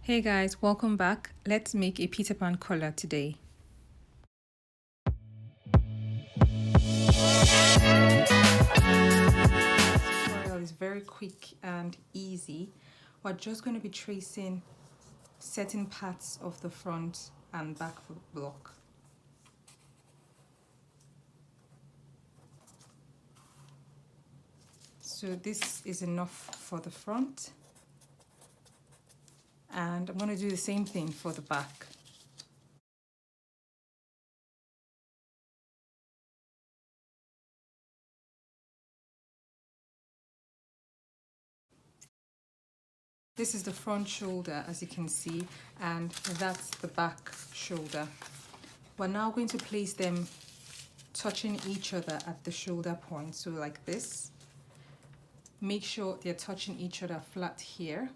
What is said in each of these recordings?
Hey guys, welcome back. Let's make a Peter Pan collar today. This tutorial is very quick and easy. We're just going to be tracing certain parts of the front and back block. So this is enough for the front. And I'm going to do the same thing for the back. This is the front shoulder, as you can see, and that's the back shoulder. We're now going to place them touching each other at the shoulder point, so like this. Make sure they're touching each other flat here,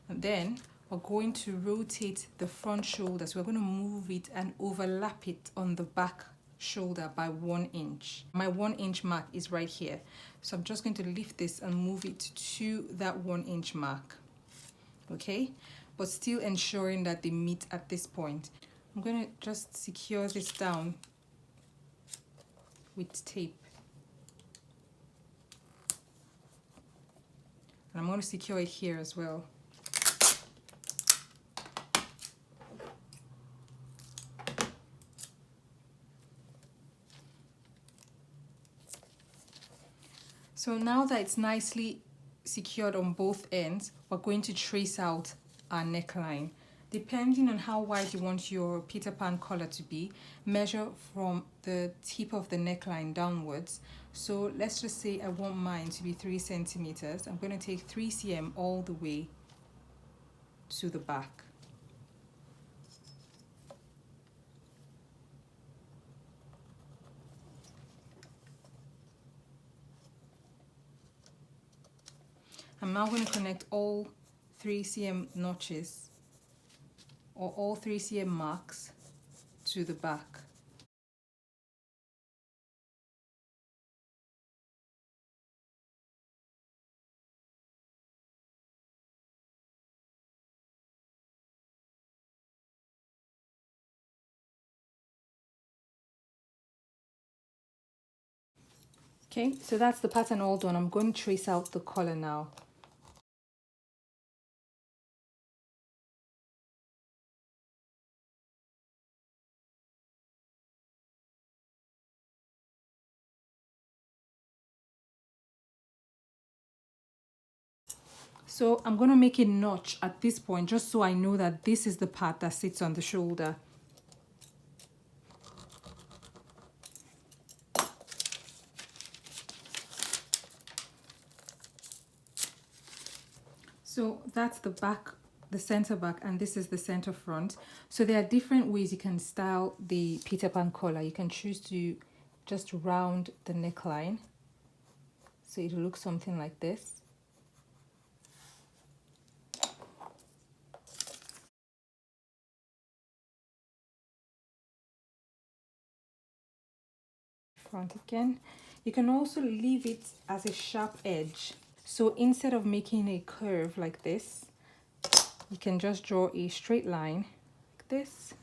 and then we're going to rotate the front shoulder, so we're going to move it and overlap it on the back shoulder by 1 inch. My 1 inch mark is right here, so I'm just going to lift this and move it to that 1 inch mark. Okay, but still ensuring that they meet at this point. I'm going to just secure this down with tape. And I'm going to secure it here as well. So now that it's nicely secured on both ends, we're going to trace out our neckline. Depending on how wide you want your Peter Pan collar to be, measure from the tip of the neckline downwards. So let's just say I want mine to be 3 centimeters. I'm going to take 3 cm all the way to the back. I'm now going to connect all 3 cm notches or all 3 cm marks to the back. Okay, so that's the pattern all done. I'm going to trace out the collar now. So I'm going to make a notch at this point just so I know that this is the part that sits on the shoulder. So that's the back, the center back, and this is the center front. So there are different ways you can style the Peter Pan collar. You can choose to just round the neckline, so it will look something like this. Front again. You can also leave it as a sharp edge. So instead of making a curve like this, you can just draw a straight line like this.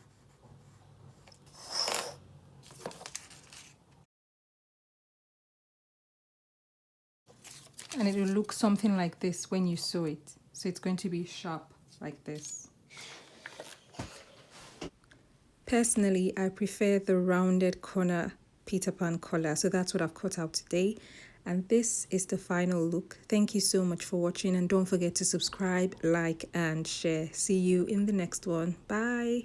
And it will look something like this when you sew it. So it's going to be sharp like this. Personally, I prefer the rounded corner Peter Pan collar. So that's what I've cut out today. And this is the final look. Thank you so much for watching, and don't forget to subscribe, like, and share. See you in the next one. Bye.